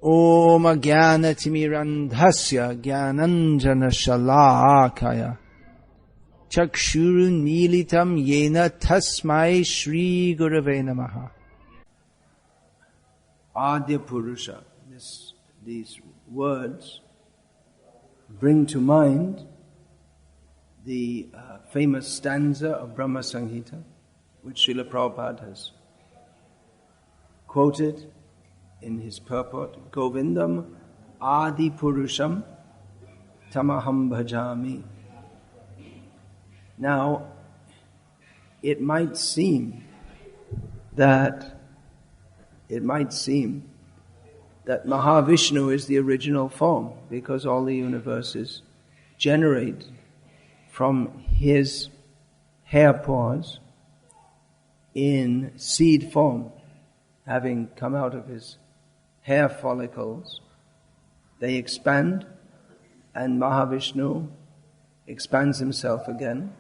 Om Jnana-timirandhasya Jnananjana-shalakaya Chakshurun Militam Yena Tasmai Shri Gurave Namaha. Adya Purusha. These words bring to mind the famous stanza of Brahma Samhita, which Srila Prabhupada has quoted in his purport, Govindam Adi Purusham Tamaham Bhajami. Now, it might seem that Mahavishnu is the original form, because all the universes generate from his hair pores in seed form, having come out of his hair follicles. They expand, and Mahavishnu expands himself again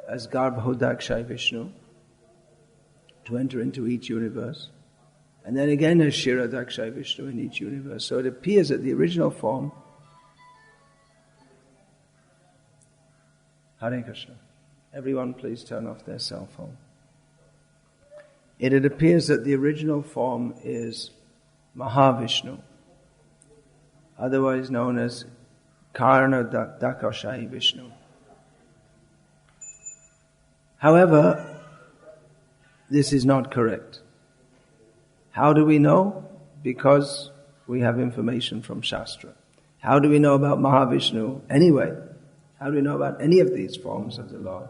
as Garbhodakshay Vishnu to enter into each universe, and then again as Shiradakshay Vishnu in each universe. So it appears that the original form, Hare Krishna. Everyone please turn off their cell phone. It appears that the original form is Mahavishnu, otherwise known as Karna Dakashayi Vishnu. However, this is not correct. How do we know? Because we have information from Shastra. How do we know about Mahavishnu anyway? How do we know about any of these forms of the Lord?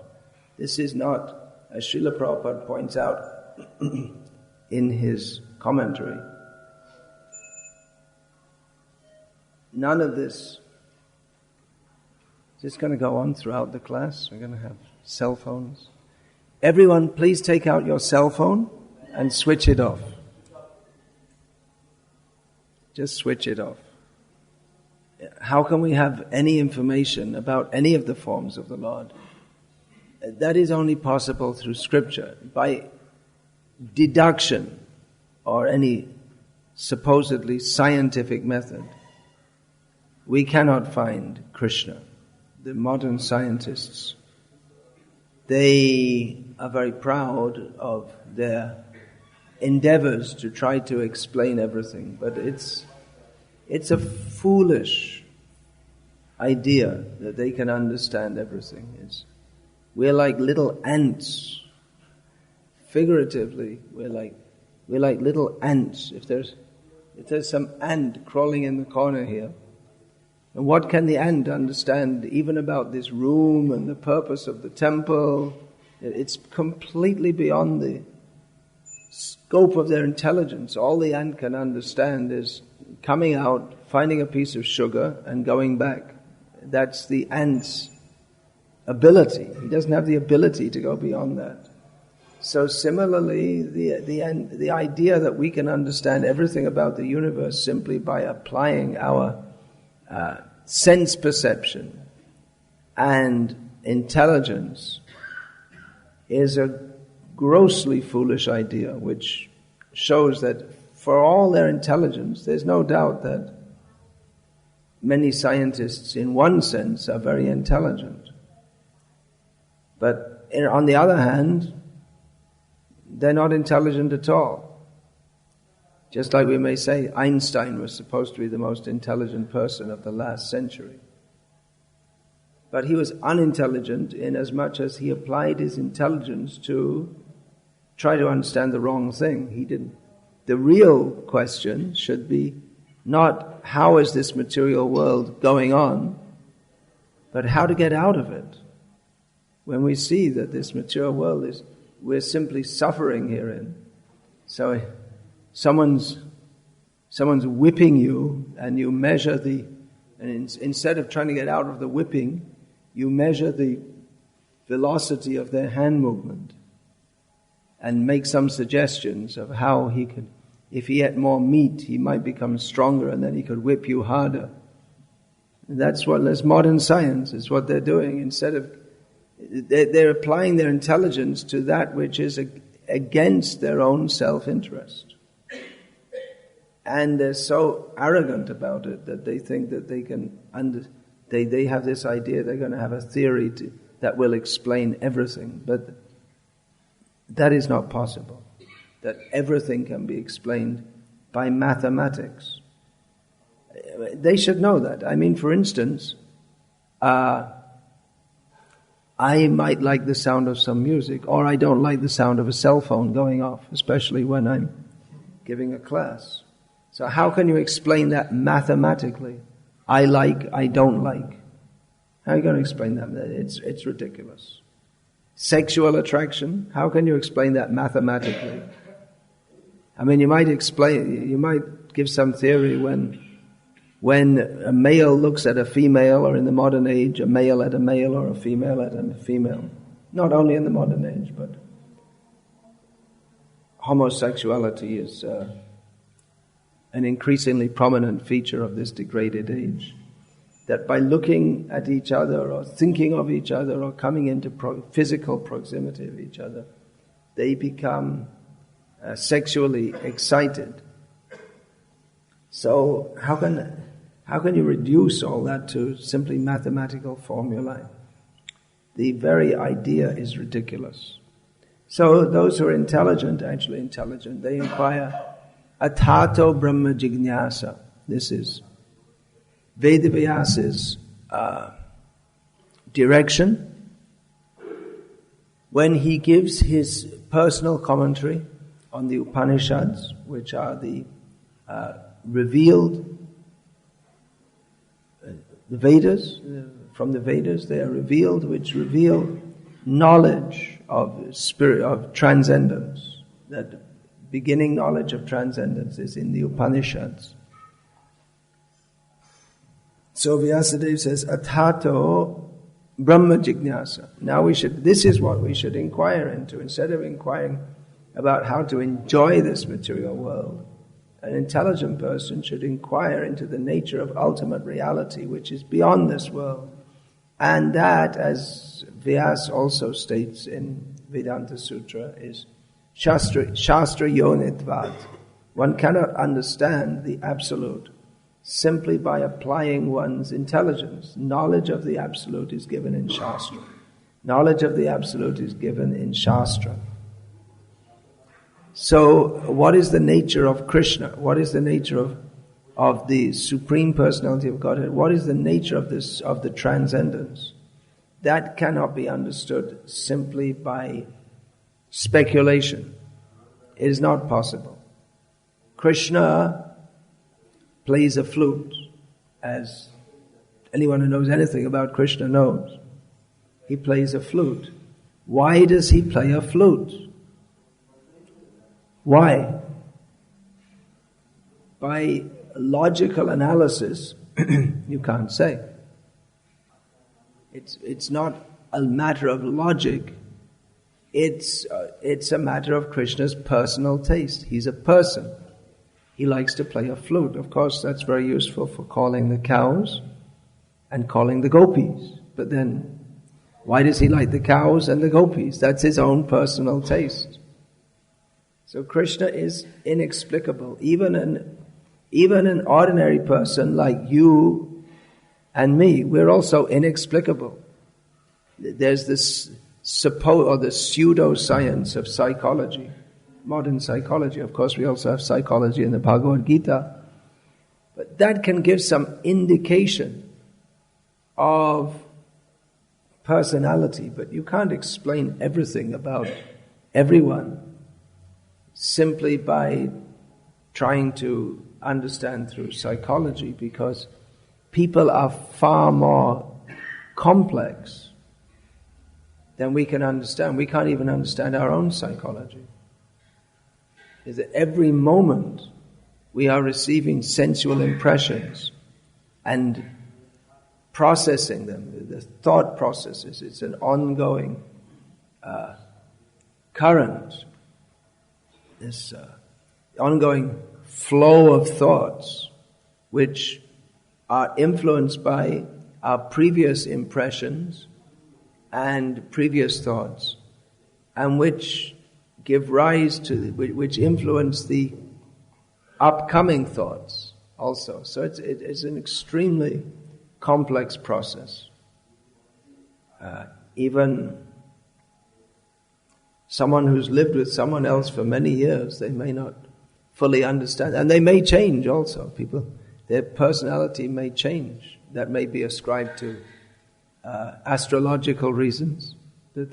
This is not, as Srila Prabhupada points out in his commentary, none of this. Is this going to go on throughout the class? We're going to have cell phones. Everyone, please take out your cell phone and switch it off. Just switch it off. How can we have any information about any of the forms of the Lord? That is only possible through scripture. By deduction or any supposedly scientific method, we cannot find Krishna. The modern scientists, they are very proud of their endeavors to try to explain everything, but it's a foolish idea that they can understand everything. We're like little ants. Figuratively, we're like little ants. If there's some ant crawling in the corner here, and what can the ant understand even about this room and the purpose of the temple? It's completely beyond the scope of their intelligence. All the ant can understand is coming out, finding a piece of sugar, and going back. That's the ant's ability. He doesn't have the ability to go beyond that. So similarly, the idea that we can understand everything about the universe simply by applying our sense perception and intelligence is a grossly foolish idea, which shows that for all their intelligence, there's no doubt that many scientists, in one sense, are very intelligent. But on the other hand, they're not intelligent at all. Just like we may say Einstein was supposed to be the most intelligent person of the last century. But he was unintelligent in as much as he applied his intelligence to try to understand the wrong thing. He didn't. The real question should be not how is this material world going on, but how to get out of it. When we see that this material world we're simply suffering herein. So someone's whipping you, and you measure instead of trying to get out of the whipping, you measure the velocity of their hand movement and make some suggestions of how he could, if he ate more meat, he might become stronger, and then he could whip you harder. That's modern science is what they're doing. Instead of they're applying their intelligence to that which is against their own self-interest. And they're so arrogant about it that they think that they can they have this idea they're going to have a theory that will explain everything. But that is not possible. That everything can be explained by mathematics. They should know that. I mean, for instance, I might like the sound of some music, or I don't like the sound of a cell phone going off, especially when I'm giving a class. So how can you explain that mathematically? I like, I don't like. How are you going to explain that? It's ridiculous. Sexual attraction, how can you explain that mathematically? I mean, you might give some theory when a male looks at a female, or in the modern age, a male at a male or a female at a female. Not only in the modern age, but homosexuality is an increasingly prominent feature of this degraded age. That by looking at each other or thinking of each other or coming into physical proximity of each other, they become sexually excited. So how can you reduce all that to simply mathematical formulae? The very idea is ridiculous. So those who are actually intelligent, they inquire, Atato Brahma Jignasa. This is Vedavyas's direction when he gives his personal commentary on the Upanishads, which are the revealed, the Vedas, from the Vedas they are revealed, which reveal knowledge of spirit, of transcendence. That beginning knowledge of transcendence is in the Upanishads. So Vyasadeva says, Atato Brahma Jignasa. Now this is what we should inquire into. Instead of inquiring about how to enjoy this material world, an intelligent person should inquire into the nature of ultimate reality, which is beyond this world. And that, as Vyasa also states in Vedanta Sutra, is Shastra Yonitvat. One cannot understand the Absolute simply by applying one's intelligence. Knowledge of the Absolute is given in Shastra. Knowledge of the Absolute is given in Shastra. So, what is the nature of Krishna? What is the nature of the Supreme Personality of Godhead? What is the nature of the transcendence? That cannot be understood simply by speculation. It is not possible. Krishna plays a flute, as anyone who knows anything about Krishna knows. He plays a flute. Why does he play a flute? Why? By logical analysis, you can't say. It's not a matter of logic. It's a matter of Krishna's personal taste. He's a person. He likes to play a flute. Of course, that's very useful for calling the cows and calling the gopis. But then, why does he like the cows and the gopis? That's his own personal taste. So Krishna is inexplicable. Even an ordinary person like you and me, we're also inexplicable. There's this the pseudo-science of psychology, modern psychology. Of course, we also have psychology in the Bhagavad-gita. But that can give some indication of personality, but you can't explain everything about everyone simply by trying to understand through psychology, because people are far more complex than we can understand. We can't even understand our own psychology. Is that every moment we are receiving sensual impressions and processing them, the thought processes. It's an ongoing current, this ongoing flow of thoughts which are influenced by our previous impressions and previous thoughts, and which give rise to, which influence the upcoming thoughts also. So it's an extremely complex process. Even someone who's lived with someone else for many years, they may not fully understand, and they may change also. People, their personality may change. That may be ascribed to astrological reasons, that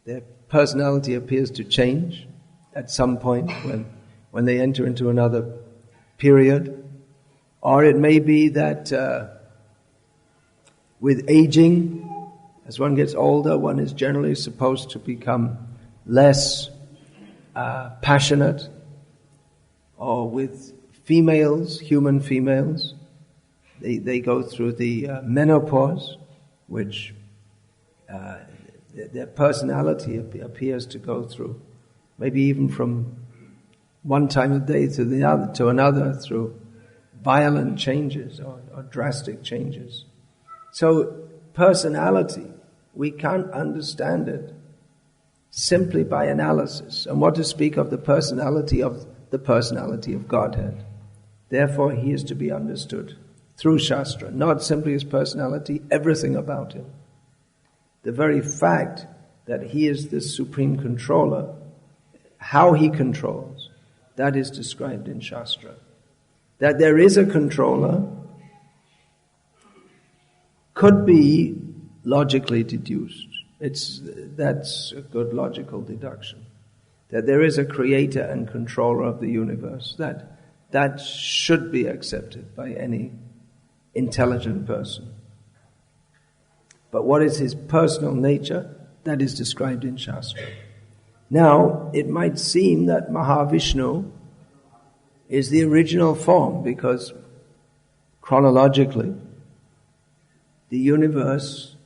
their personality appears to change at some point when they enter into another period. Or it may be that with aging, as one gets older, one is generally supposed to become less passionate. Or with females, human females, they go through the menopause, which their personality appears to go through, maybe even from one time of day to another through violent changes or drastic changes. So personality, we can't understand it simply by analysis. And what to speak of the personality of Godhead. Therefore, he is to be understood through Shastra, not simply his personality, everything about him. The very fact that he is the supreme controller, how he controls, that is described in Shastra. That there is a controller could be logically deduced. That's a good logical deduction. That there is a creator and controller of the universe. That should be accepted by any intelligent person. But what is his personal nature? That is described in Shastra. Now, it might seem that Mahavishnu is the original form because chronologically the universes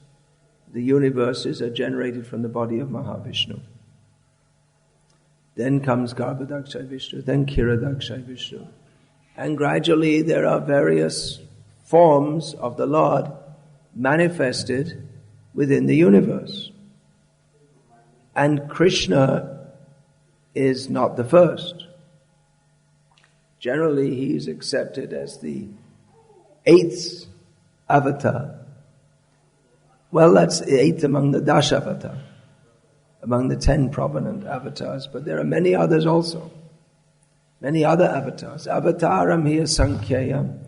are generated from the body of Mahavishnu. Then comes Garbhodakshay Vishnu, then Kiradakshay Vishnu. And gradually there are various forms of the Lord manifested within the universe. And Krishna is not the first. Generally he is accepted as the 8th avatar. Well, that's the 8th among the Dashavatars, among the 10 prominent avatars, but there are many others also. Many other avatars. Avataram hiya sankhayam.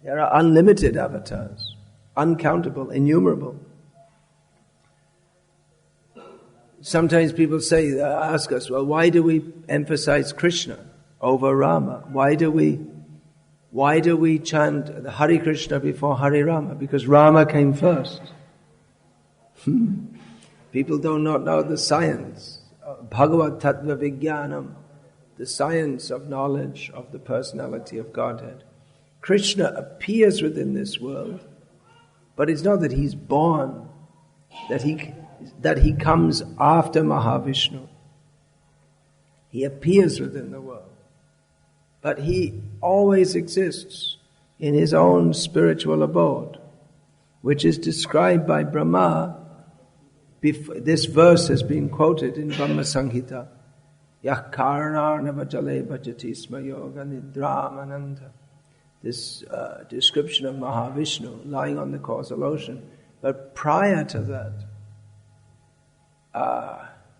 There are unlimited avatars, uncountable, innumerable. Sometimes people ask us, well, why do we emphasize Krishna over Rama? Why do we chant the Hare Krishna before Hare Rama? Because Rama came first. People do not know the science, Bhagavad-tattva vijnanam, the science of knowledge of the personality of Godhead. Krishna appears within this world, but it's not that he's born, that he comes after Mahavishnu. He appears within the world, but he always exists in his own spiritual abode, which is described by Brahma. This verse has been quoted in Brahma Samhita. Yah karnarnava jale bhajati sma yoga nidramananda. This description of Mahavishnu lying on the causal ocean. But prior to that,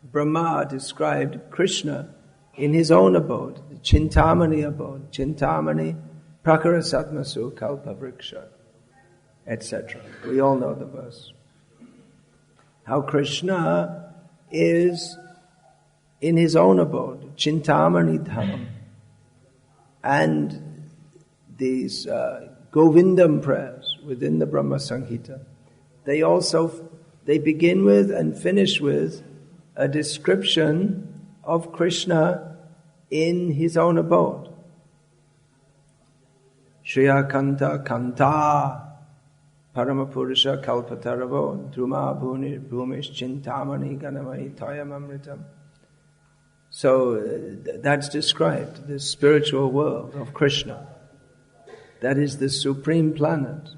Brahma described Krishna in his own abode, the Chintamani abode, Chintamani prakarasatmasu kalpavriksha, etc. We all know the verse. How Krishna is in his own abode, Chintamani Dham. And these Govindam prayers within the Brahma Samhita, they begin with and finish with a description of Krishna in his own abode. Shriya Kanta Kanta Paramapurusha Kalpataravo Druma Bhumish Chintamani Ganamai Tayam Amritam. So that's described, the spiritual world of Krishna. That is the supreme planet.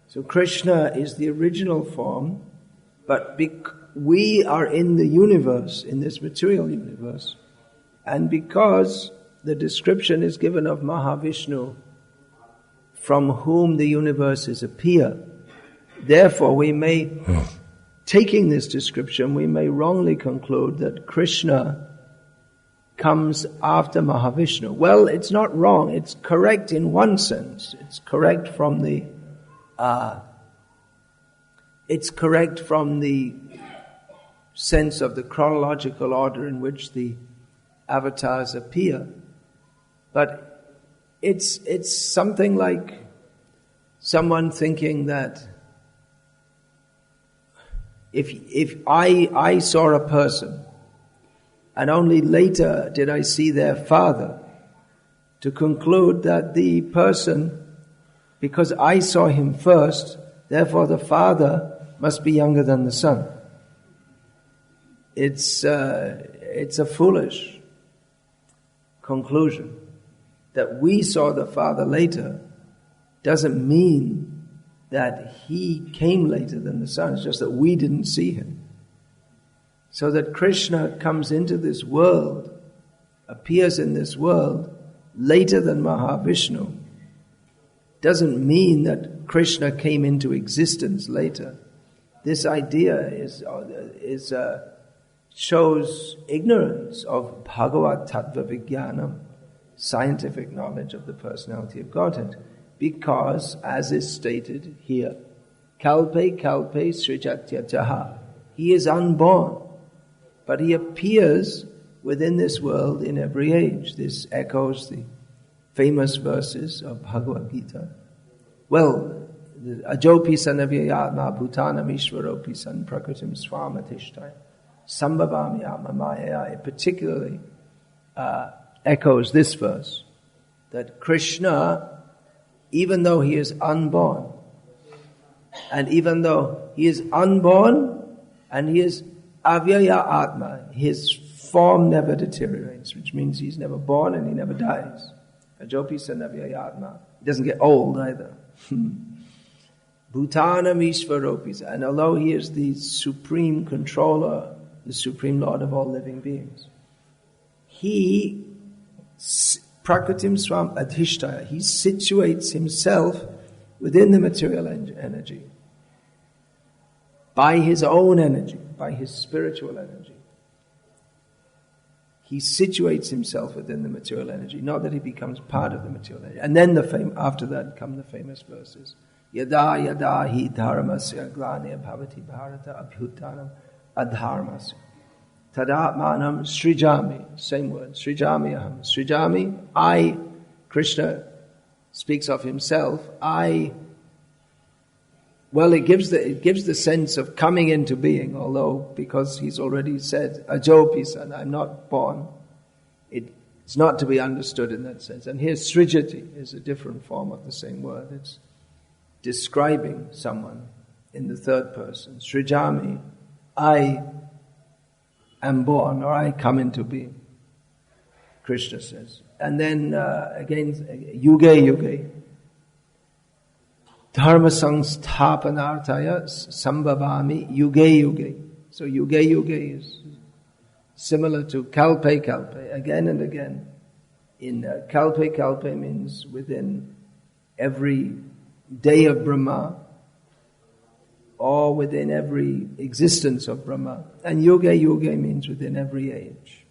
So Krishna is the original form, but we are in the universe, in this material universe, and because the description is given of Mahavishnu, from whom the universes appear, therefore we may, taking this description, we may wrongly conclude that Krishna comes after Mahavishnu. Well, it's not wrong, it's correct in one sense. It's correct from the sense of the chronological order in which the avatars appear. But it's something like someone thinking that if I saw a person and only later did I see their father, to conclude that the person, because I saw him first, therefore the father must be younger than the son. It's a foolish conclusion. That we saw the father later doesn't mean that he came later than the son. It's just that we didn't see him. So that Krishna comes into this world, appears in this world later than Mahavishnu, doesn't mean that Krishna came into existence later. This idea shows ignorance of Bhagavad Tattva Vijnanam, scientific knowledge of the personality of Godhead. Because, as is stated here, Kalpe Kalpe Srijatyajaha, he is unborn, but he appears within this world in every age. This echoes the famous verses of Bhagavad-gita. Well, Ajopi Sanavyayatma Bhutanam Ishvaropi San Prakritim Swamatishtai Sambhavami Amamaya. It particularly echoes this verse, that Krishna, even though he is unborn, and even though he is unborn and he is avyaya atma, his form never deteriorates, which means he's never born and he never dies. Ajopi sanavyaya atma. He doesn't get old either. Bhutanam Ishvaropis. And although he is the supreme controller, the supreme lord of all living beings, he Prakritim Swam Adhishtaya, he situates himself within the material energy by his own energy, by his spiritual energy. He situates himself within the material energy, not that he becomes part of the material energy. And then after that come the famous verses. Yada yada hi dharmasya glane bhavati bharata abhyutanam adharmasya. Tadatmanam srijami, same word, srijami aham. Srijami, I, Krishna speaks of himself, it gives the sense of coming into being, although because he's already said, Ajopi san, I'm not born. It's not to be understood in that sense. And here srijati is a different form of the same word. It's describing someone in the third person. Srijami, I am born, or I come into being, Krishna says. And then again, yuge yuge. Dharma samsthapanarthaya sambhavami yuge yuge. So yuge yuge is similar to kalpe kalpe, again and again. In kalpe kalpe means within every day of Brahma, or within every existence of Brahma. And yuge yuge means within every age.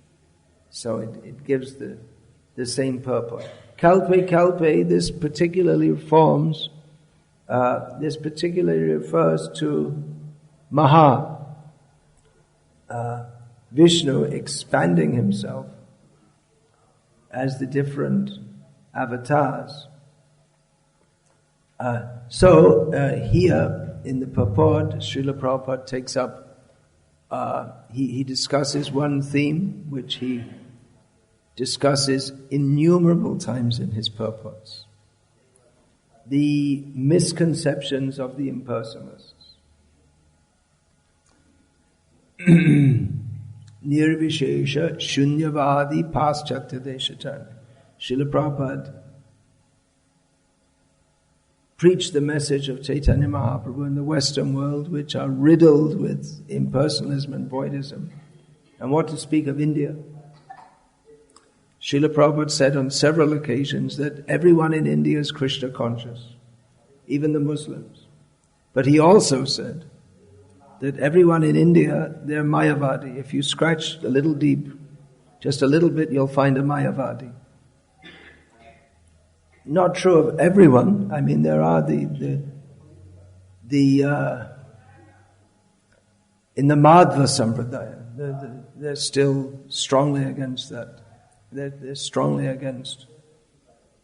So it gives the same purport. Kalpe kalpe, this particularly refers to Maha, Vishnu expanding himself as the different avatars. Here in the purport, Srila Prabhupada takes up, he discusses one theme which he discusses innumerable times in his purports. The misconceptions of the impersonalists. Nirvishesha Shunyavadi Paschatya Deshatan. Srila Prabhupada preach the message of Chaitanya Mahaprabhu in the Western world, which are riddled with impersonalism and voidism. And what to speak of India? Srila Prabhupada said on several occasions that everyone in India is Krishna conscious, even the Muslims. But he also said that everyone in India, they're Mayavadi. If you scratch a little deep, just a little bit, you'll find a Mayavadi. Not true of everyone. I mean, there are in the Madhva Sampradaya, they're still strongly against that. They're strongly against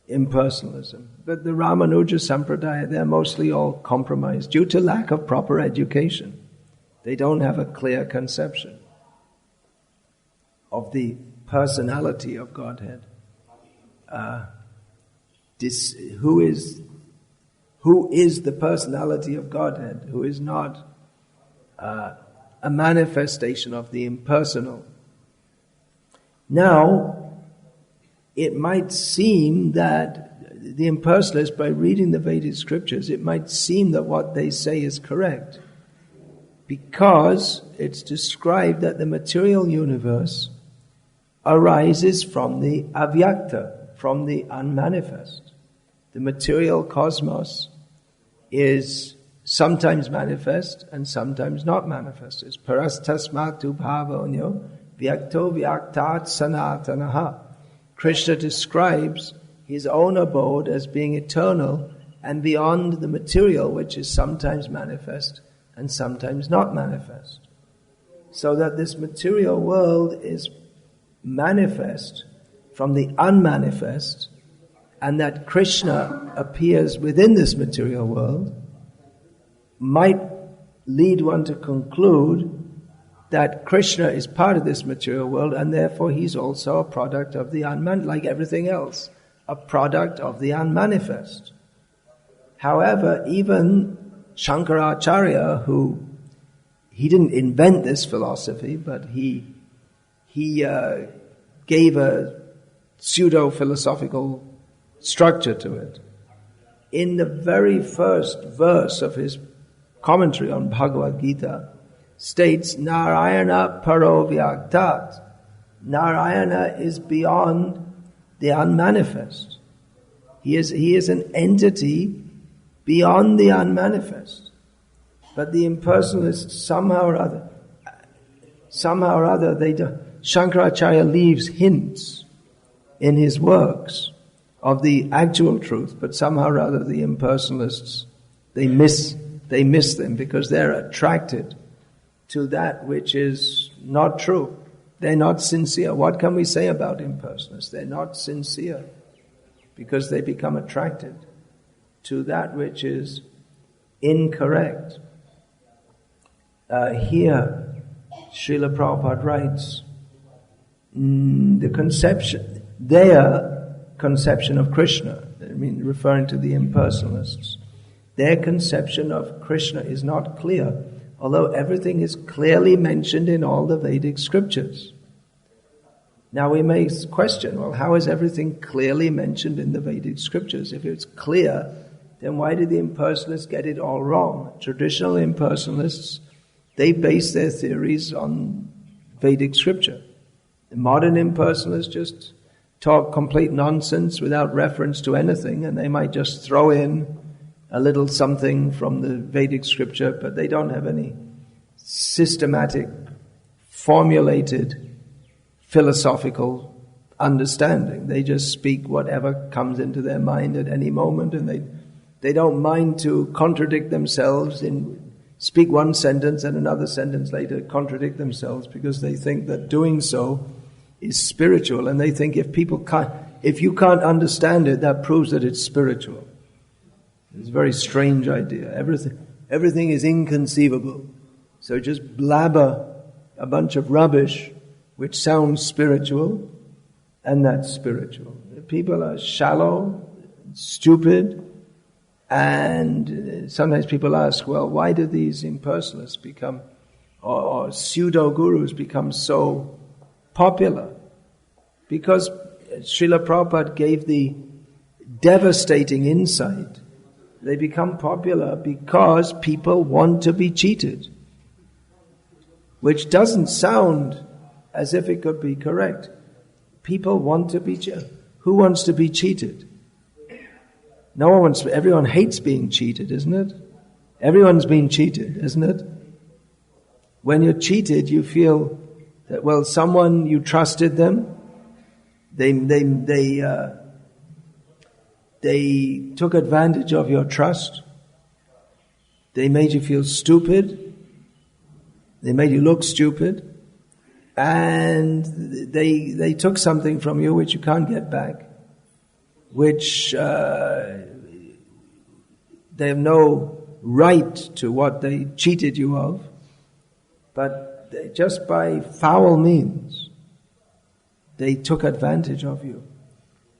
impersonalism. But the Ramanuja Sampradaya, they're mostly all compromised due to lack of proper education. They don't have a clear conception of the personality of Godhead. Who is the personality of Godhead? Who is not a manifestation of the impersonal? Now, it might seem that the impersonalists, by reading the Vedic scriptures, it might seem that what they say is correct, because it's described that the material universe arises from the avyakta, from the unmanifest. The material cosmos is sometimes manifest and sometimes not manifest. It's parastasmatu bhavonyo vyakto vyaktat sanatanaha. Krishna describes his own abode as being eternal and beyond the material, which is sometimes manifest and sometimes not manifest. So that this material world is manifest from the unmanifest, and that Krishna appears within this material world might lead one to conclude that Krishna is part of this material world, and therefore he's also a product of the unmanifest, like everything else, a product of the unmanifest. However, even Shankaracharya, he didn't invent this philosophy, but he gave a pseudo-philosophical structure to it. In the very first verse of his commentary on Bhagavad-gita, states Narayana paro vyaktat. Narayana is beyond the unmanifest. He is an entity beyond the unmanifest. But the impersonalists somehow or other, Shankaracharya leaves hints in his works of the actual truth, but somehow or other the impersonalists, they miss them because they're attracted to that which is not true. They're not sincere. What can we say about impersonalists? They're not sincere because they become attracted to that which is incorrect. Here, Srila Prabhupada writes, their conception of Krishna, referring to the impersonalists, their conception of Krishna is not clear, although everything is clearly mentioned in all the Vedic scriptures. Now we may question, well, how is everything clearly mentioned in the Vedic scriptures? If it's clear, then why did the impersonalists get it all wrong? Traditional impersonalists, they base their theories on Vedic scripture. The modern impersonalists just talk complete nonsense without reference to anything, and they might just throw in a little something from the Vedic scripture, but they don't have any systematic, formulated, philosophical understanding. They just speak whatever comes into their mind at any moment, and they don't mind to contradict themselves, speak one sentence and another sentence later contradict themselves, because they think that doing so is spiritual, and they think if you can't understand it, that proves that it's spiritual. It's a very strange idea. Everything is inconceivable. So just blabber a bunch of rubbish which sounds spiritual, and that's spiritual. People are shallow, stupid, and sometimes people ask, well, why do these impersonalists become, or pseudo-gurus become so popular? Because Srila Prabhupada gave the devastating insight They become popular because people want to be cheated, which doesn't sound as if it could be correct. People want to be cheated. Who wants to be cheated? No one wants. Everyone hates being cheated, isn't it? Everyone's been cheated, isn't it? When you're cheated, you feel that, well, someone, you trusted them, they took advantage of your trust, they made you feel stupid, they made you look stupid, and they took something from you which you can't get back, which they have no right to what they cheated you of, but just by foul means, they took advantage of you.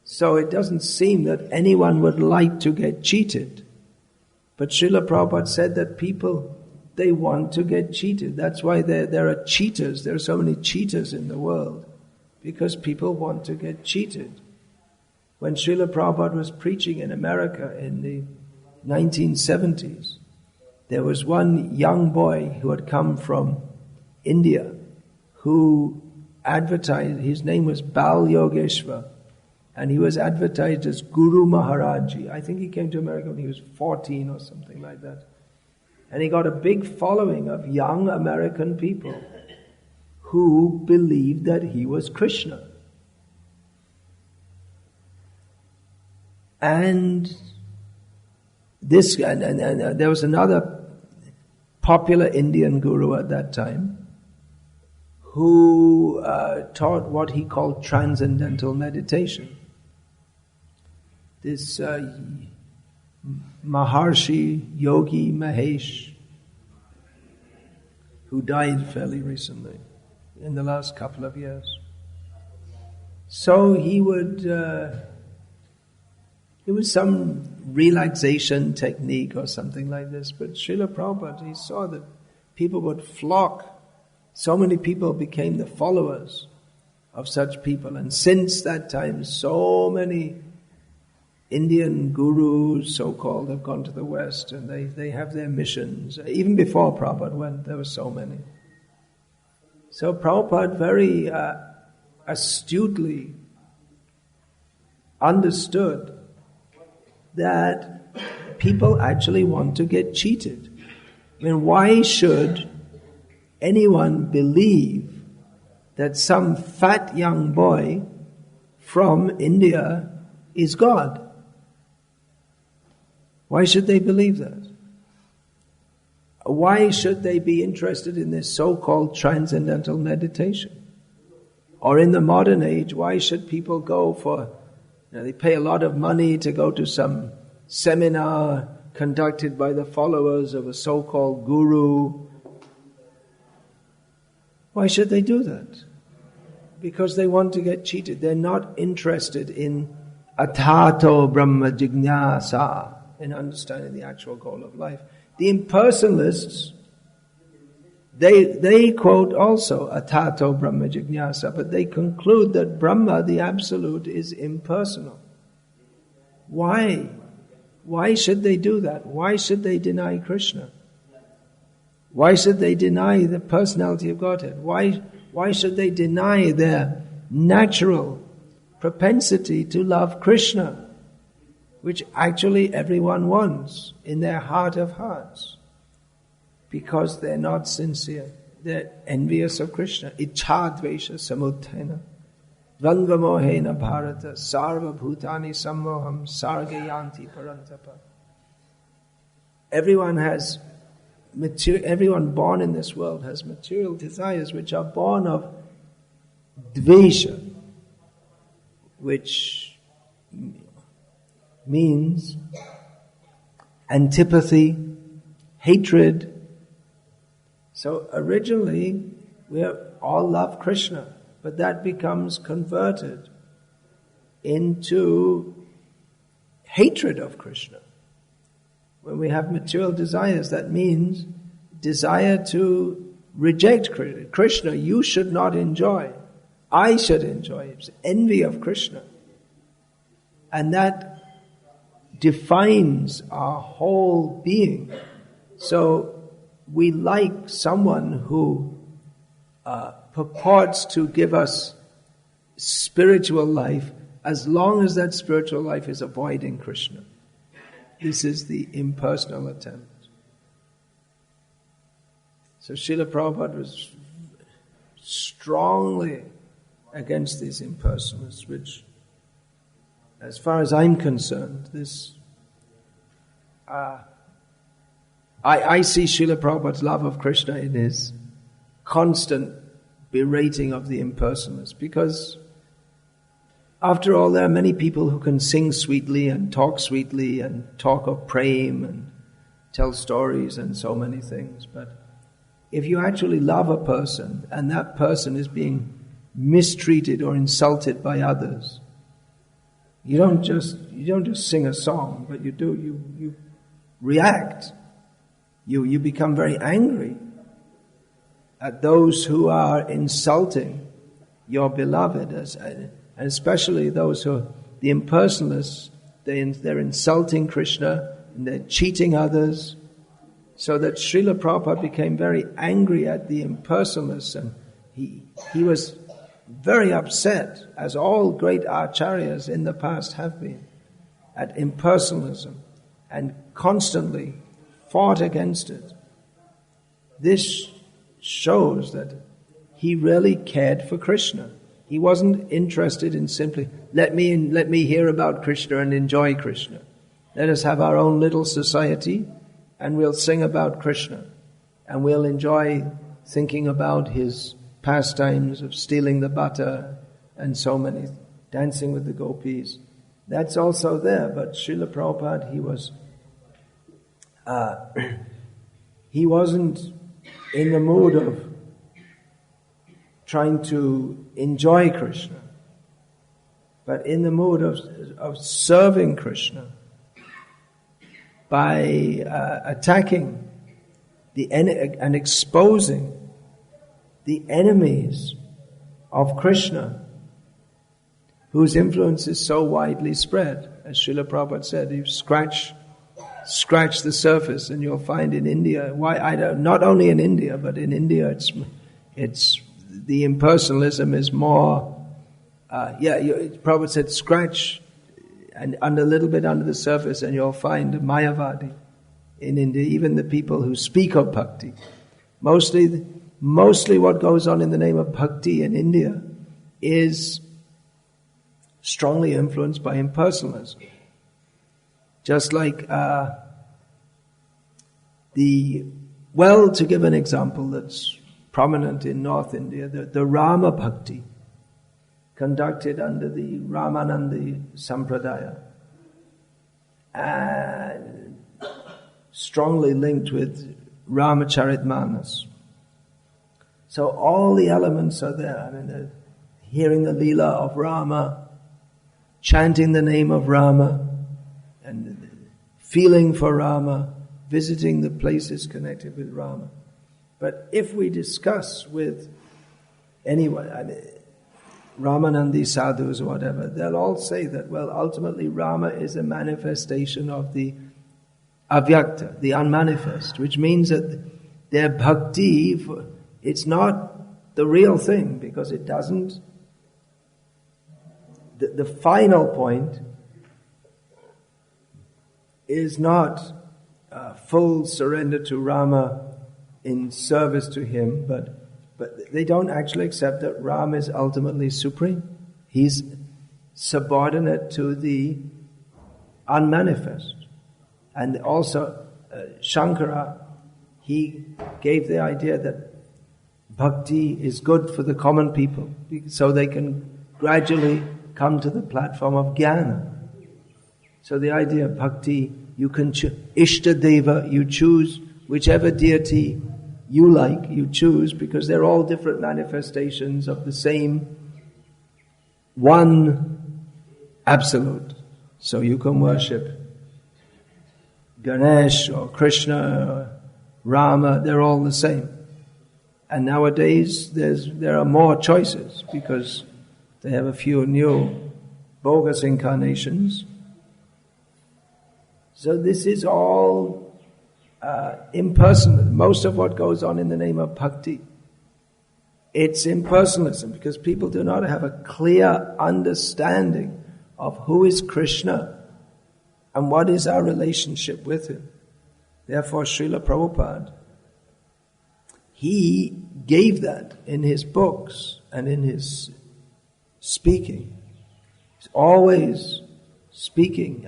So it doesn't seem that anyone would like to get cheated. But Srila Prabhupada said that people, they want to get cheated. That's why there are cheaters. There are so many cheaters in the world, because people want to get cheated. When Srila Prabhupada was preaching in America in the 1970s, there was one young boy who had come from India who advertised, his name was Bal Yogeshwar, and he was advertised as Guru Maharaji. I think he came to America when he was 14 or something like that. And he got a big following of young American people who believed that he was Krishna. And there was another popular Indian guru at that time who taught what he called transcendental meditation. This Maharshi Yogi Mahesh, who died fairly recently, in the last couple of years. So it was some relaxation technique or something like this, but Srila Prabhupada, he saw that people would flock. So many people became the followers of such people, and since that time, so many Indian gurus, so-called, have gone to the West, and they have their missions. Even before Prabhupada went, there were so many. So Prabhupada very astutely understood that people actually want to get cheated. I mean, why should anyone believe that some fat young boy from India is God? Why should they believe that? Why should they be interested in this so-called transcendental meditation? Or in the modern age, why should people go for, they pay a lot of money to go to some seminar conducted by the followers of a so-called guru? Why should they do that? Because they want to get cheated. They're not interested in atato brahma jignasa, in understanding the actual goal of life. The impersonalists, they quote also atato brahma jignasa, but they conclude that Brahma, the Absolute, is impersonal. Why? Why should they do that? Why should they deny Krishna? Why should they deny the personality of Godhead? Why should they deny their natural propensity to love Krishna, which actually everyone wants in their heart of hearts? Because they're not sincere. They're envious of Krishna. Ichha dvesha samudhena dvandva mohena bharata sarva bhutani sammoham sargayanti parantapa. Everyone born in this world has material desires which are born of dvesha, which means antipathy, hatred. So originally we all love Krishna, but that becomes converted into hatred of Krishna. When we have material desires, that means desire to reject Krishna. You should not enjoy. I should enjoy. It's envy of Krishna. And that defines our whole being. So we like someone who purports to give us spiritual life as long as that spiritual life is avoiding Krishna. This is the impersonal attempt. So Srila Prabhupada was strongly against these impersonalists, which, as far as I'm concerned, I see Srila Prabhupada's love of Krishna in his constant berating of the impersonalists, because after all, there are many people who can sing sweetly and talk of prem and tell stories and so many things. But if you actually love a person and that person is being mistreated or insulted by others, you don't just sing a song, but you react. You become very angry at those who are insulting your beloved, and especially those who are the impersonalists. They're insulting Krishna and they're cheating others. So that Srila Prabhupada became very angry at the impersonalists, and he was very upset, as all great acharyas in the past have been, at impersonalism, and constantly fought against it. This shows that he really cared for Krishna. He wasn't interested in simply, let me hear about Krishna and enjoy Krishna. Let us have our own little society and we'll sing about Krishna. And we'll enjoy thinking about his pastimes of stealing the butter and so many, dancing with the gopis. That's also there, but Srila Prabhupada, he wasn't in the mood of trying to enjoy Krishna, but in the mood of serving Krishna by attacking and exposing the enemies of Krishna, whose influence is so widely spread. As Srila Prabhupada said, you scratch the surface and you'll find in India, not only in India, but in India it's the impersonalism is more, Prabhupada said scratch and a little bit under the surface and you'll find Mayavadi in India, even the people who speak of Bhakti. Mostly what goes on in the name of Bhakti in India is strongly influenced by impersonalism. Just like to give an example that's prominent in North India, the Rama Bhakti, conducted under the Ramanandi Sampradaya, and strongly linked with Ramacharitmanas. So all the elements are there. I mean, hearing the Leela of Rama, chanting the name of Rama, and feeling for Rama, visiting the places connected with Rama. But if we discuss with anyone, Ramanandi sadhus or whatever, they'll all say that, well, ultimately Rama is a manifestation of the avyakta, the unmanifest, which means that their bhakti, it's not the real thing, because it doesn't. The final point is not full surrender to Rama in service to him, but they don't actually accept that Rama is ultimately supreme. He's subordinate to the unmanifest. And also Shankara, he gave the idea that bhakti is good for the common people, so they can gradually come to the platform of jnana. So the idea of bhakti, you can Ishta Deva, you choose whichever deity you like, you choose, because they're all different manifestations of the same one absolute. So you can worship Ganesh or Krishna or Rama, they're all the same. And nowadays there are more choices because they have a few new bogus incarnations. So this is all impersonal. Most of what goes on in the name of bhakti, it's impersonalism, because people do not have a clear understanding of who is Krishna and what is our relationship with him. Therefore, Srila Prabhupada, he gave that in his books and in his speaking. He's always speaking,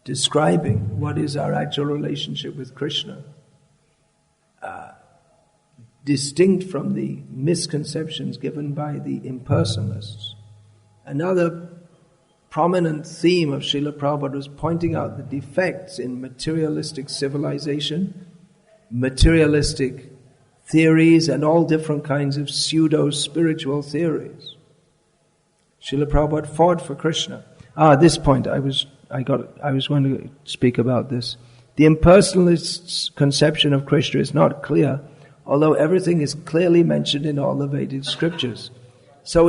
describing what is our actual relationship with Krishna, distinct from the misconceptions given by the impersonalists. Another prominent theme of Srila Prabhupada was pointing out the defects in materialistic civilization, materialistic theories, and all different kinds of pseudo-spiritual theories. Srila Prabhupada fought for Krishna. At this point, I was going to speak about this. The impersonalist's conception of Krishna is not clear, although everything is clearly mentioned in all the Vedic scriptures. So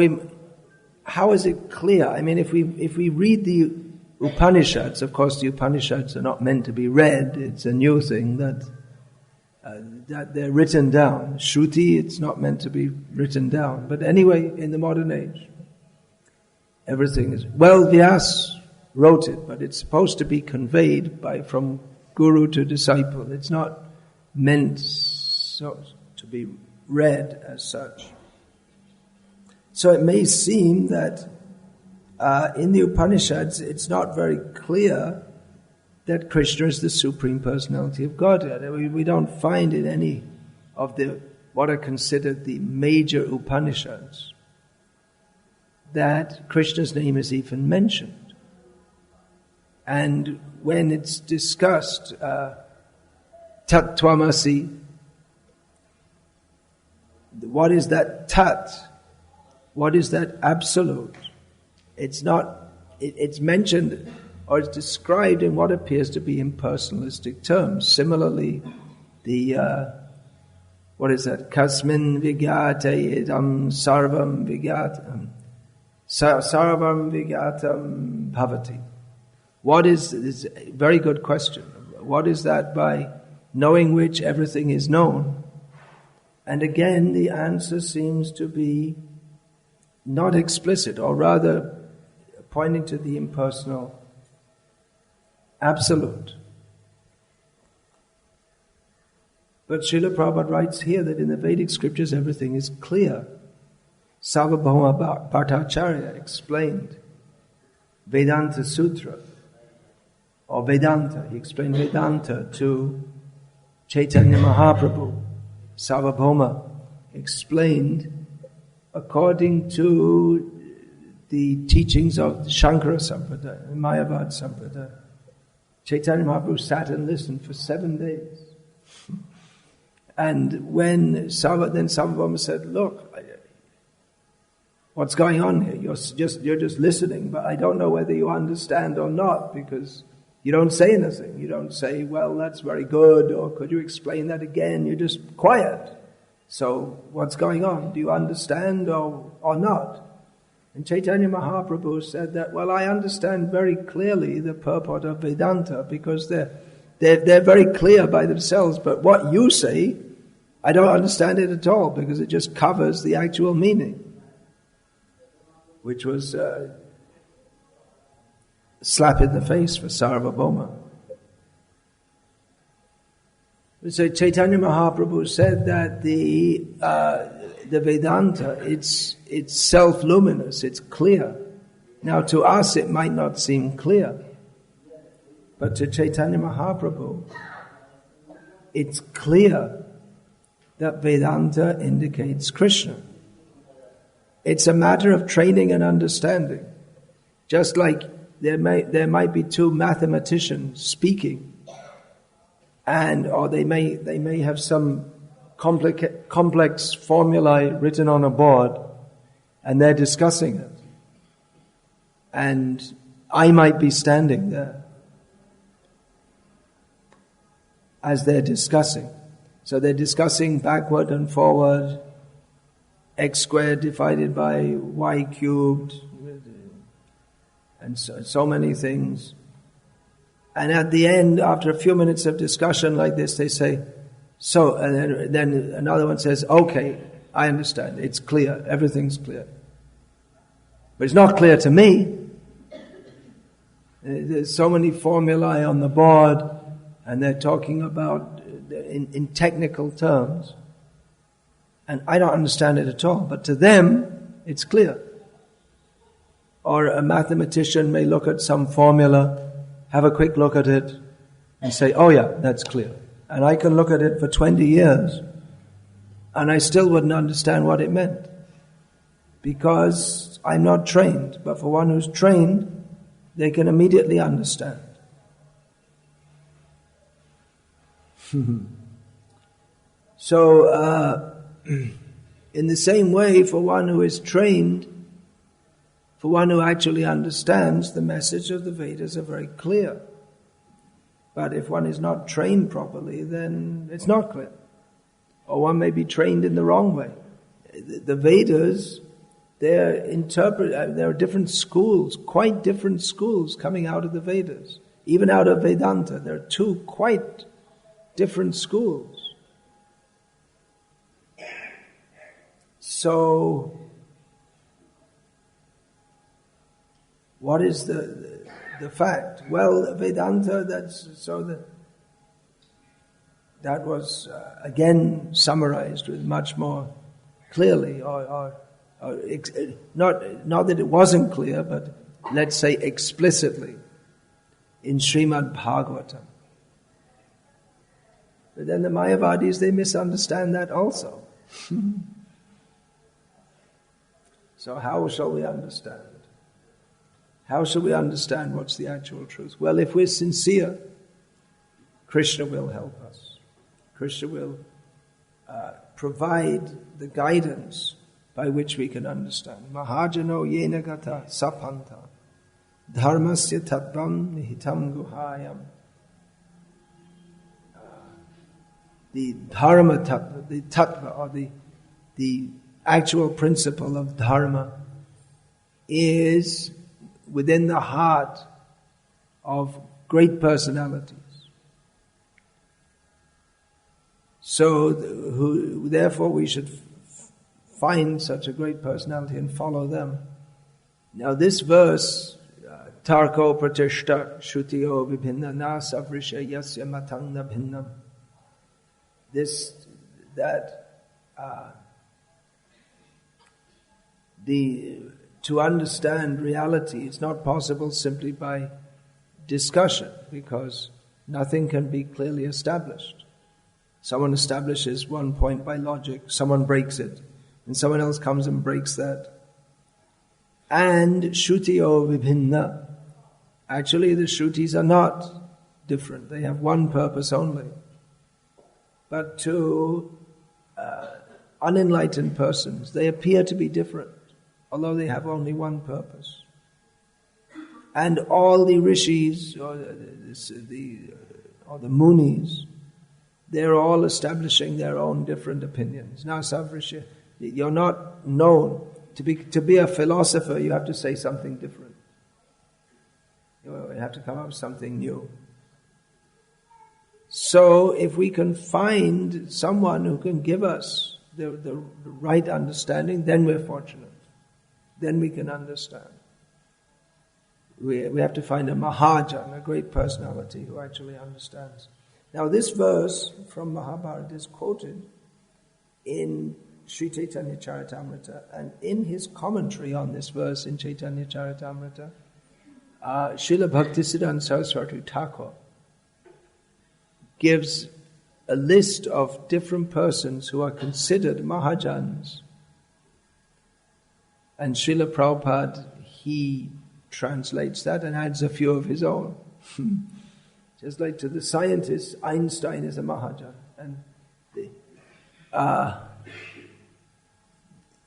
how is it clear? I mean, if we read the Upanishads, of course the Upanishads are not meant to be read. It's a new thing that they're written down. Shruti, it's not meant to be written down. But anyway, in the modern age, everything is... Well, Vyasa wrote it, but it's supposed to be conveyed from guru to disciple. It's not meant to be read as such. So it may seem that in the Upanishads it's not very clear that Krishna is the Supreme Personality of Godhead. We don't find in any of what are considered the major Upanishads that Krishna's name is even mentioned. And when it's discussed, Tat Tvamasi, what is that Tat? What is that absolute? It's mentioned or it's described in what appears to be impersonalistic terms. Similarly, what is that? Kasmin vigyate idam sarvam vigyatam. Sarvam vigyatam bhavati. What is this? Very good question. What is that by knowing which everything is known? And again, the answer seems to be not explicit, or rather pointing to the impersonal absolute. But Srila Prabhupada writes here that in the Vedic scriptures everything is clear. Sarvabhauma Bhattacharya explained Vedanta Sutra, or Vedanta. He explained Vedanta to Chaitanya Mahaprabhu. Sarvabhauma explained according to the teachings of Shankara Sampradaya, Mayavad Sampradaya. Chaitanya Mahaprabhu sat and listened for 7 days. And when Sarvabhauma said, look, what's going on here? You're just listening, but I don't know whether you understand or not, because you don't say anything. You don't say, well, that's very good, or could you explain that again? You're just quiet. So what's going on? Do you understand or not? And Chaitanya Mahaprabhu said that, well, I understand very clearly the purport of Vedanta, because they're very clear by themselves, but what you say, I don't understand it at all, because it just covers the actual meaning, which was a slap in the face for Sarvabhauma. So Chaitanya Mahaprabhu said that the Vedanta, it's self-luminous, it's clear. Now to us it might not seem clear, but to Chaitanya Mahaprabhu, it's clear that Vedanta indicates Krishna. It's a matter of training and understanding. Just like there might be two mathematicians speaking, or they may have some complex formulae written on a board, and they're discussing it. And I might be standing there as they're discussing. So they're discussing backward and forward, x squared divided by y cubed, and so many things. And at the end, after a few minutes of discussion like this, they say, so, and then another one says, okay, I understand, it's clear, everything's clear. But it's not clear to me. There's so many formulae on the board, and they're talking about in technical terms. And I don't understand it at all, but to them, it's clear. Or a mathematician may look at some formula, have a quick look at it, and say, oh yeah, that's clear. And I can look at it for 20 years, and I still wouldn't understand what it meant. Because I'm not trained, but for one who's trained, they can immediately understand. So, in the same way, for one who is trained, for one who actually understands, the message of the Vedas are very clear. But if one is not trained properly, then it's not clear. Or one may be trained in the wrong way. The Vedas, there are different schools, quite different schools coming out of the Vedas. Even out of Vedanta, there are two quite different schools. So, what is the fact? Well, Vedanta, that was again summarized with much more clearly, not that it wasn't clear, but let's say explicitly in Srimad Bhagavatam. But then the Mayavadis, they misunderstand that also. So how shall we understand? How shall we understand what's the actual truth? Well, if we're sincere, Krishna will help us. Krishna will provide the guidance by which we can understand. Mahajano yena gata sapanta dharmasya tattvam nihitam guhayam. The dharma tattva, the tattva, or the actual principle of dharma is within the heart of great personalities. So, therefore we should find such a great personality and follow them. Now this verse, Tarko pratishta shutiyo vibhinna na savrisha yasya matangna bhinnam. To understand reality is not possible simply by discussion, because nothing can be clearly established. Someone establishes one point by logic, someone breaks it, and someone else comes and breaks that. And Shruti-o vibhinna. Actually, the Shrutis are not different. They have one purpose only. But to unenlightened persons, they appear to be different, although they have only one purpose. And all the rishis, or the munis, they're all establishing their own different opinions. Now, Savrisha, you're not known. To be a philosopher, you have to say something different. You have to come up with something new. So, if we can find someone who can give us the right understanding, then we're fortunate. Then we can understand. We have to find a Mahajan, a great personality who actually understands. Now this verse from Mahabharata is quoted in Sri Chaitanya Charitamrita, and in his commentary on this verse in Chaitanya Charitamrita, Srila Bhaktisiddhanta Saraswati Thakur gives a list of different persons who are considered Mahajans. And Srila Prabhupada, he translates that and adds a few of his own. Just like to the scientists, Einstein is a Mahajan. And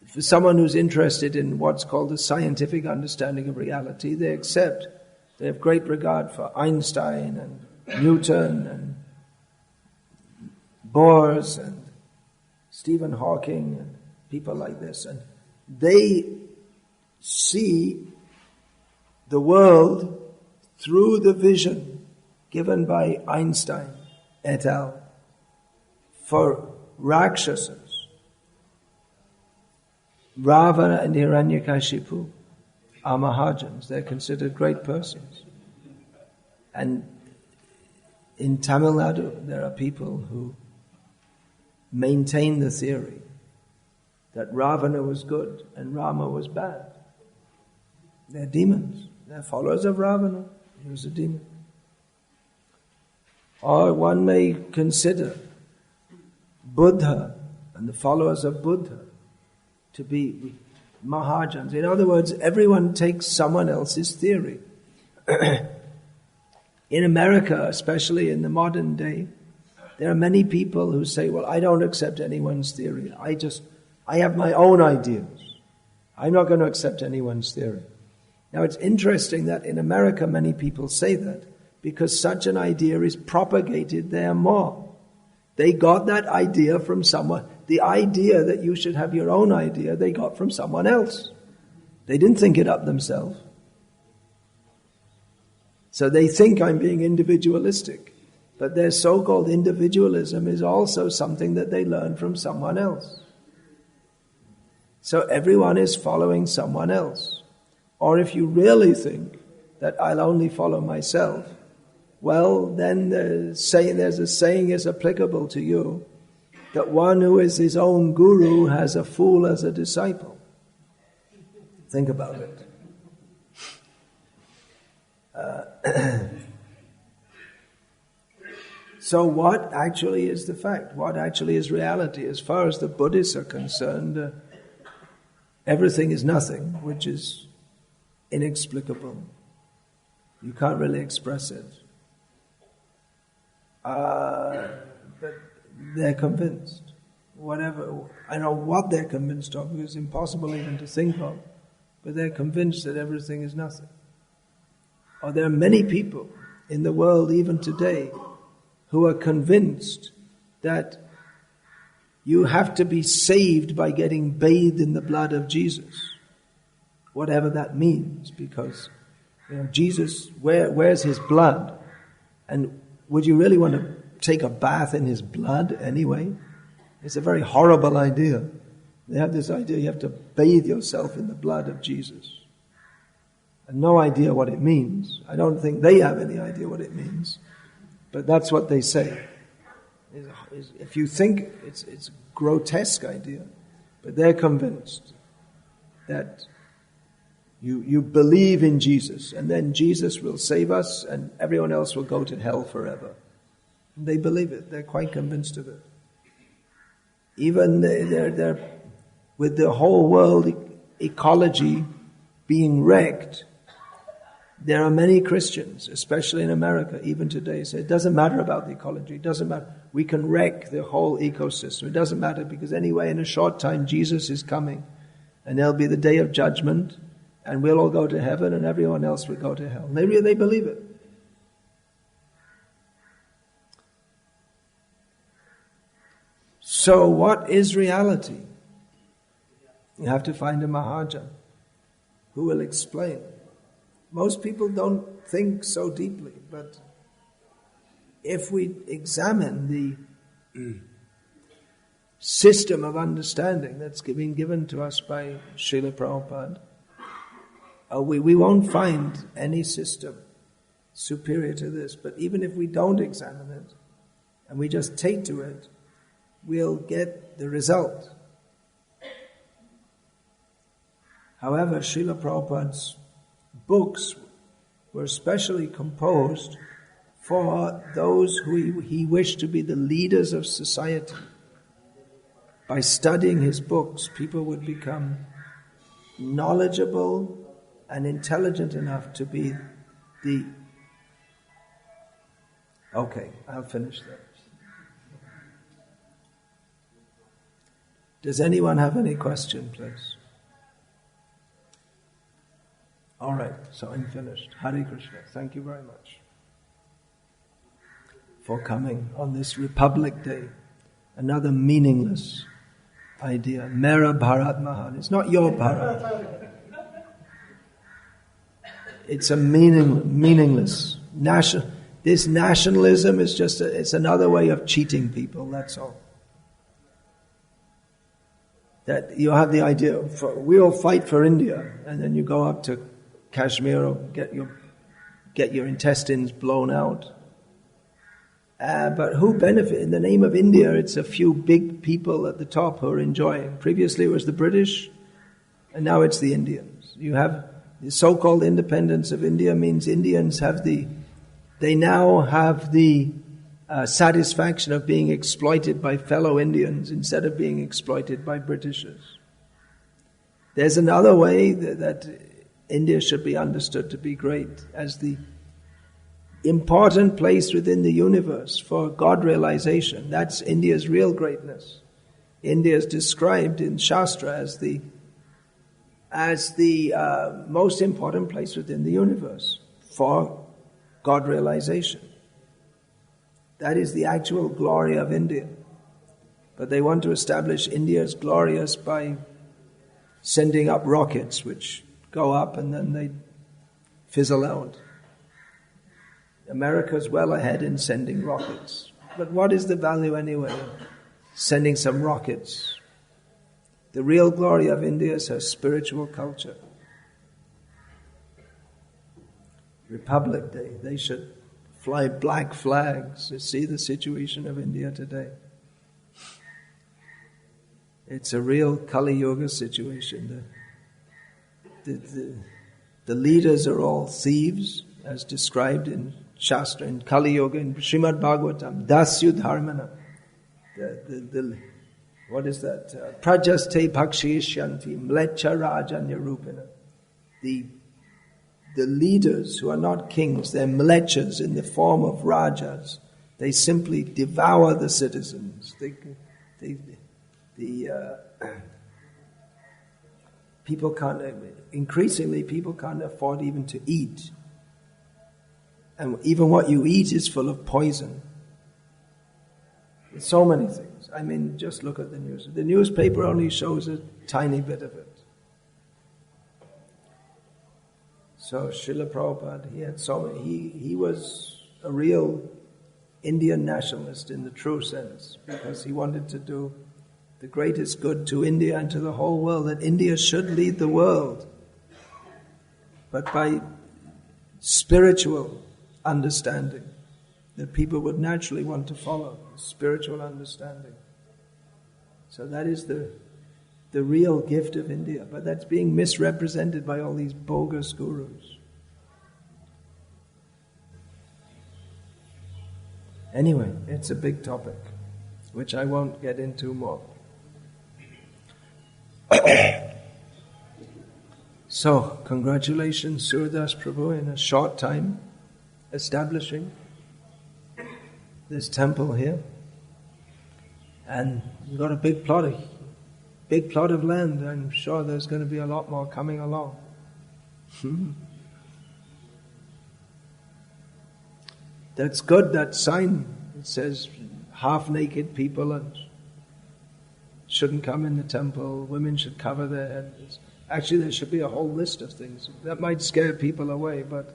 for someone who's interested in what's called the scientific understanding of reality, they have great regard for Einstein and Newton and Bohr and Stephen Hawking and people like this. And they see the world through the vision given by Einstein et al. For Rakshasas, Ravana and Hiranyakashipu are Mahajans. They're considered great persons. And in Tamil Nadu, there are people who maintain the theory that Ravana was good and Rama was bad. They're demons. They're followers of Ravana. He was a demon. Or one may consider Buddha and the followers of Buddha to be Mahajans. In other words, everyone takes someone else's theory. In America, especially in the modern day, there are many people who say, well, I don't accept anyone's theory. I have my own ideas. I'm not going to accept anyone's theory. Now, it's interesting that in America many people say that because such an idea is propagated there more. They got that idea from someone. The idea that you should have your own idea, they got from someone else. They didn't think it up themselves. So they think I'm being individualistic. But their so-called individualism is also something that they learn from someone else. So everyone is following someone else. Or if you really think that I'll only follow myself, well, then there's a saying is applicable to you, that one who is his own guru has a fool as a disciple. Think about it. So what actually is the fact? What actually is reality? As far as the Buddhists are concerned, everything is nothing, which is inexplicable. You can't really express it. But they're convinced. Whatever, I know what they're convinced of, because it's impossible even to think of, but they're convinced that everything is nothing. Or there are many people in the world, even today, who are convinced that you have to be saved by getting bathed in the blood of Jesus. Whatever that means, because Jesus, where's his blood? And would you really want to take a bath in his blood anyway? It's a very horrible idea. They have this idea you have to bathe yourself in the blood of Jesus. And no idea what it means. I don't think they have any idea what it means. But that's what they say. If you think it's a grotesque idea, but they're convinced that you believe in Jesus, and then Jesus will save us, and everyone else will go to hell forever. And they believe it. They're quite convinced of it. Even they're with the whole world ecology being wrecked, there are many Christians, especially in America, even today, say it doesn't matter about the ecology. It doesn't matter. We can wreck the whole ecosystem. It doesn't matter because anyway, in a short time, Jesus is coming, and there'll be the day of judgment, and we'll all go to heaven, and everyone else will go to hell. They believe it. So, what is reality? You have to find a Mahajan who will explain. Most people don't think so deeply, but if we examine the system of understanding that's been given to us by Srila Prabhupada, we won't find any system superior to this. But even if we don't examine it, and we just take to it, we'll get the result. However, Srila Prabhupada's books were specially composed for those who he wished to be the leaders of society. By studying his books, people would become knowledgeable and intelligent enough to be the... Okay, I'll finish that. Does anyone have any question, please? All right, so I'm finished. Hare Krishna. Thank you very much for coming on this Republic Day. Another meaningless idea. Mera Bharat Mahan. It's not your Bharat. it's a meaningless. This nationalism is just it's another way of cheating people, that's all. That you have the idea, we'll fight for India, and then you go up to Kashmir or get your intestines blown out. But who benefit? In the name of India, it's a few big people at the top who are enjoying. Previously it was the British, and now it's the Indians. You have the so-called independence of India means Indians they now have the satisfaction of being exploited by fellow Indians instead of being exploited by Britishers. There's another way that India should be understood to be great as the important place within the universe for God realization. That's India's real greatness. India is described in Shastra as the most important place within the universe for God realization. That is the actual glory of India. But they want to establish India as glorious by sending up rockets which go up and then they fizzle out. America's well ahead in sending rockets. But what is the value anyway of sending some rockets? The real glory of India is her spiritual culture. Republic Day, they should fly black flags to see the situation of India today. It's a real Kali Yuga situation. The leaders are all thieves, as described in Shastra, in Kali Yuga, in Srimad Bhagavatam, Dasyu Dharmana. What is that? Prajaste Bhakshishyanti Mlecha Rajanya Rupina. The leaders who are not kings, they're mlechas in the form of rajas. They simply devour the citizens. People can't afford even to eat. And even what you eat is full of poison. So many things. I mean, just look at the news. The newspaper only shows a tiny bit of it. So Srila Prabhupada, he was a real Indian nationalist in the true sense, because he wanted to do the greatest good to India and to the whole world, that India should lead the world, but by spiritual understanding, that people would naturally want to follow, spiritual understanding. So that is the real gift of India, but that's being misrepresented by all these bogus gurus. Anyway, it's a big topic, which I won't get into more. So, congratulations, Surdas Prabhu, in a short time establishing this temple here. And you've got a big plot of land. I'm sure there's going to be a lot more coming along. That's good, that sign. It says half-naked people and shouldn't come in the temple, women should cover their heads. Actually, there should be a whole list of things. That might scare people away, but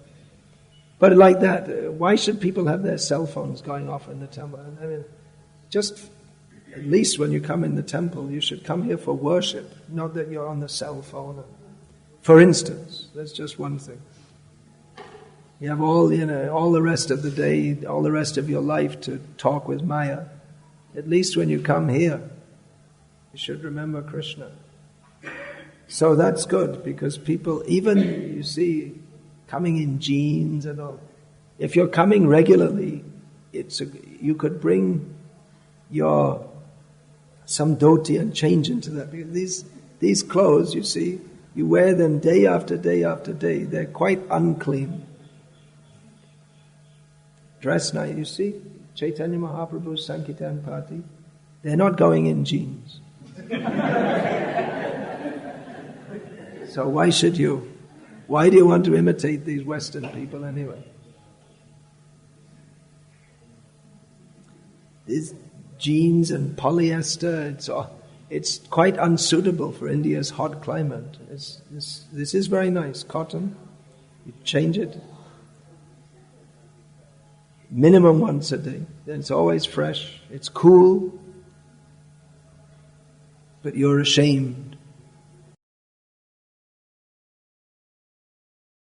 like that, why should people have their cell phones going off in the temple? I mean, just at least when you come in the temple, you should come here for worship, not that you're on the cell phone. For instance, that's just one thing. You have all the rest of the day, all the rest of your life to talk with Maya. At least when you come here, you should remember Krishna. So that's good, because people, even, you see, coming in jeans and all, if you're coming regularly, you could bring some dhoti and change into that. Because these clothes, you see, you wear them day after day after day. They're quite unclean. Dress night, you see, Chaitanya Mahaprabhu's Sankirtan party, they're not going in jeans. So why should you? Why do you want to imitate these Western people anyway? These jeans and polyester, it's quite unsuitable for India's hot climate. This is very nice, cotton. You change it. Minimum once a day. Then it's always fresh. It's cool. But you're ashamed